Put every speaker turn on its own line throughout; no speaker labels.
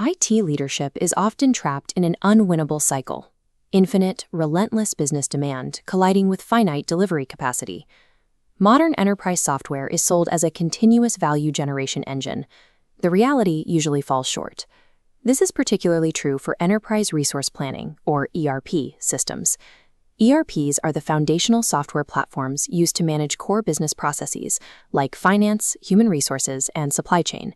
IT leadership is often trapped in an unwinnable cycle. Infinite, relentless business demand colliding with finite delivery capacity. Modern enterprise software is sold as a continuous value generation engine. The reality usually falls short. This is particularly true for enterprise resource planning, or ERP, systems. ERPs are the foundational software platforms used to manage core business processes like finance, human resources, and supply chain.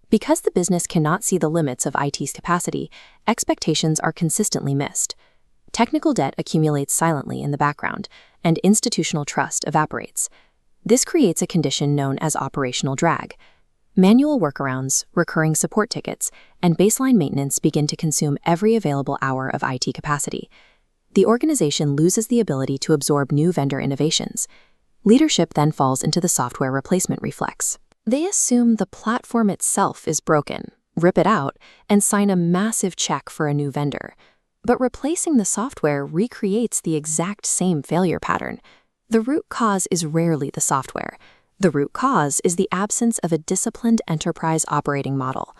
Because the business cannot see the limits of IT's capacity, expectations are consistently missed. Technical debt accumulates silently in the background, and institutional trust evaporates. This creates a condition known as operational drag. Manual workarounds, recurring support tickets, and baseline maintenance begin to consume every available hour of IT capacity. The organization loses the ability to absorb new vendor innovations. Leadership then falls into the software replacement reflex. They assume the platform itself is broken, rip it out, and sign a massive check for a new vendor. But replacing the software recreates the exact same failure pattern. The root cause is rarely the software. The root cause is the absence of a disciplined enterprise operating model.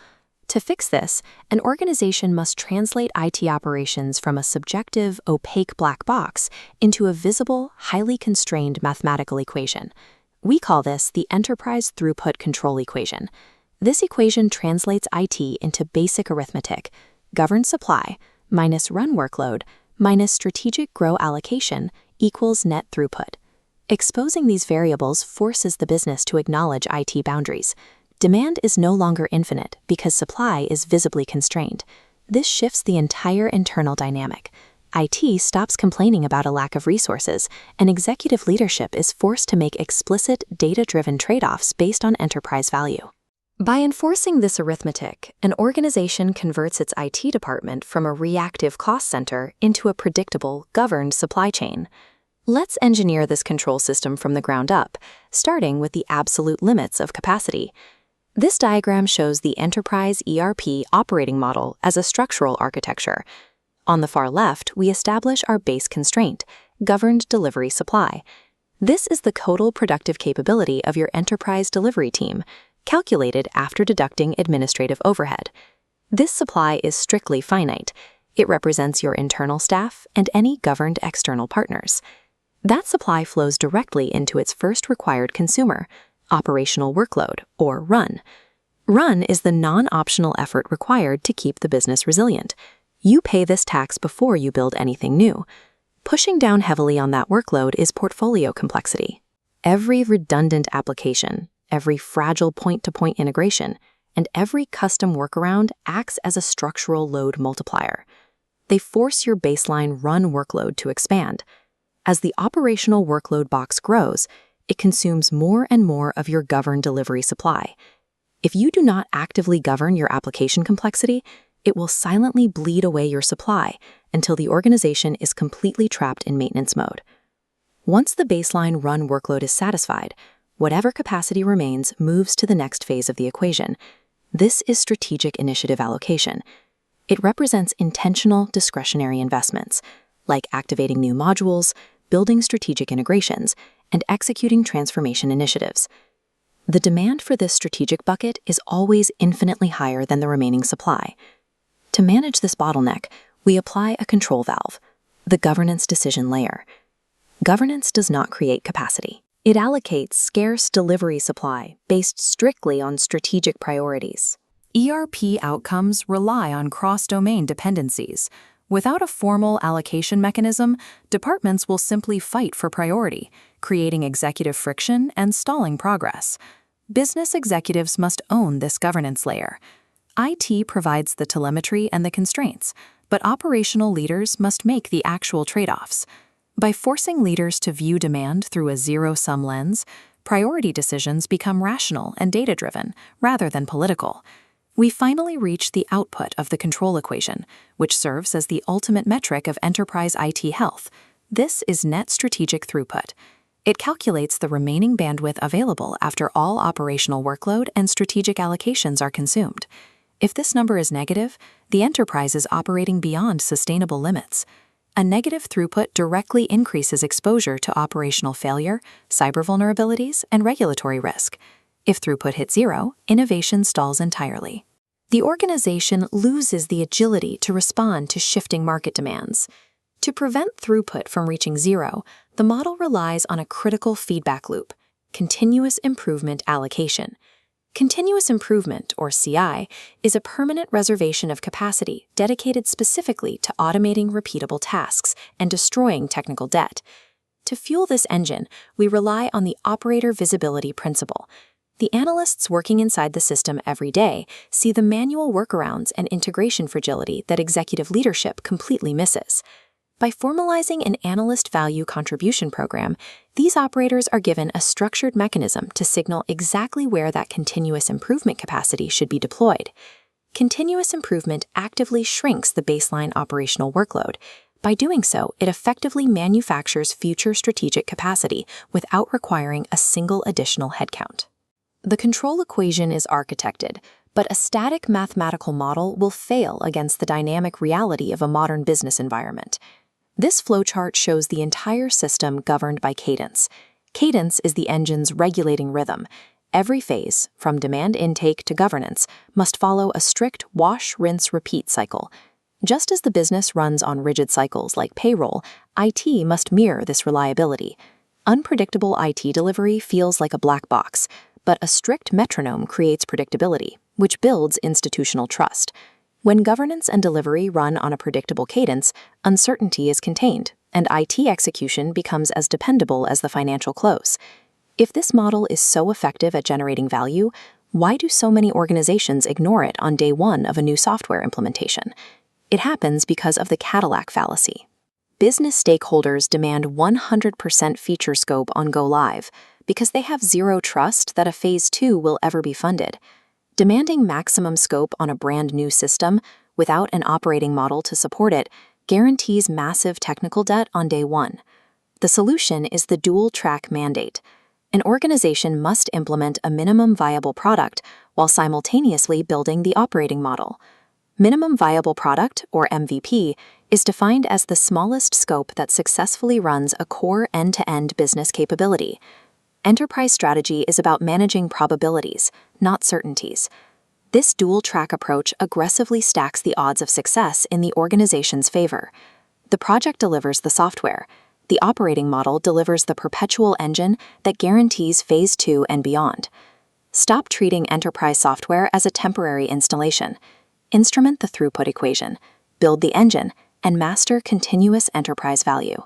To fix this, an organization must translate IT operations from a subjective, opaque black box into a visible, highly constrained mathematical equation. We call this the enterprise throughput control equation. This equation translates IT into basic arithmetic: governed supply minus run workload minus strategic grow allocation equals net throughput. Exposing these variables forces the business to acknowledge IT boundaries. Demand is no longer infinite because supply is visibly constrained. This shifts the entire internal dynamic. IT stops complaining about a lack of resources, and executive leadership is forced to make explicit, data-driven trade-offs based on enterprise value. By enforcing this arithmetic, an organization converts its IT department from a reactive cost center into a predictable, governed supply chain. Let's engineer this control system from the ground up, starting with the absolute limits of capacity. This diagram shows the enterprise ERP operating model as a structural architecture. On the far left, we establish our base constraint, governed delivery supply. This is the total productive capability of your enterprise delivery team, calculated after deducting administrative overhead. This supply is strictly finite. It represents your internal staff and any governed external partners. That supply flows directly into its first required consumer, operational workload, or run. Run is the non-optional effort required to keep the business resilient. You pay this tax before you build anything new. Pushing down heavily on that workload is portfolio complexity. Every redundant application, every fragile point-to-point integration, and every custom workaround acts as a structural load multiplier. They force your baseline run workload to expand. As the operational workload box grows, it consumes more and more of your governed delivery supply. If you do not actively govern your application complexity, it will silently bleed away your supply until the organization is completely trapped in maintenance mode. Once the baseline run workload is satisfied, whatever capacity remains moves to the next phase of the equation. This is strategic initiative allocation. It represents intentional discretionary investments, like activating new modules, building strategic integrations, and executing transformation initiatives. The demand for this strategic bucket is always infinitely higher than the remaining supply. To manage this bottleneck, we apply a control valve, the governance decision layer. Governance does not create capacity. It allocates scarce delivery supply based strictly on strategic priorities.
ERP outcomes rely on cross-domain dependencies. Without a formal allocation mechanism, departments will simply fight for priority, creating executive friction and stalling progress. Business executives must own this governance layer. IT provides the telemetry and the constraints, but operational leaders must make the actual trade-offs. By forcing leaders to view demand through a zero-sum lens, priority decisions become rational and data-driven rather than political. We finally reach the output of the control equation, which serves as the ultimate metric of enterprise IT health. This is net strategic throughput. It calculates the remaining bandwidth available after all operational workload and strategic allocations are consumed. If this number is negative, the enterprise is operating beyond sustainable limits. A negative throughput directly increases exposure to operational failure, cyber vulnerabilities, and regulatory risk. If throughput hits zero, innovation stalls entirely. the organization loses the agility to respond to shifting market demands. To prevent throughput from reaching zero, the model relies on a critical feedback loop: continuous improvement allocation. Continuous improvement, or CI, is a permanent reservation of capacity dedicated specifically to automating repeatable tasks and destroying technical debt. To fuel this engine, we rely on the operator visibility principle. The analysts working inside the system every day see the manual workarounds and integration fragility that executive leadership completely misses. By formalizing an analyst value contribution program, these operators are given a structured mechanism to signal exactly where that continuous improvement capacity should be deployed. Continuous improvement actively shrinks the baseline operational workload. By doing so, it effectively manufactures future strategic capacity without requiring a single additional headcount. The control equation is architected, but a static mathematical model will fail against the dynamic reality of a modern business environment. This flowchart shows the entire system governed by cadence. Cadence is the engine's regulating rhythm. Every phase, from demand intake to governance, must follow a strict wash, rinse, repeat cycle. Just as the business runs on rigid cycles like payroll, IT must mirror this reliability. Unpredictable IT delivery feels like a black box, but a strict metronome creates predictability, which builds institutional trust. When governance and delivery run on a predictable cadence, uncertainty is contained, and IT execution becomes as dependable as the financial close. If this model is so effective at generating value, why do so many organizations ignore it on day one of a new software implementation? It happens because of the Cadillac fallacy. Business stakeholders demand 100% feature scope on go live because they have zero trust that a phase 2 will ever be funded. Demanding maximum scope on a brand new system without an operating model to support it guarantees massive technical debt on day one. The solution is the dual-track mandate. An organization must implement a minimum viable product while simultaneously building the operating model. Minimum viable product, or MVP, is defined as the smallest scope that successfully runs a core end-to-end business capability. Enterprise strategy is about managing probabilities, not certainties. This dual-track approach aggressively stacks the odds of success in the organization's favor. The project delivers the software. The operating model delivers the perpetual engine that guarantees phase 2 and beyond. Stop treating enterprise software as a temporary installation. Instrument the throughput equation, build the engine, and master continuous enterprise value.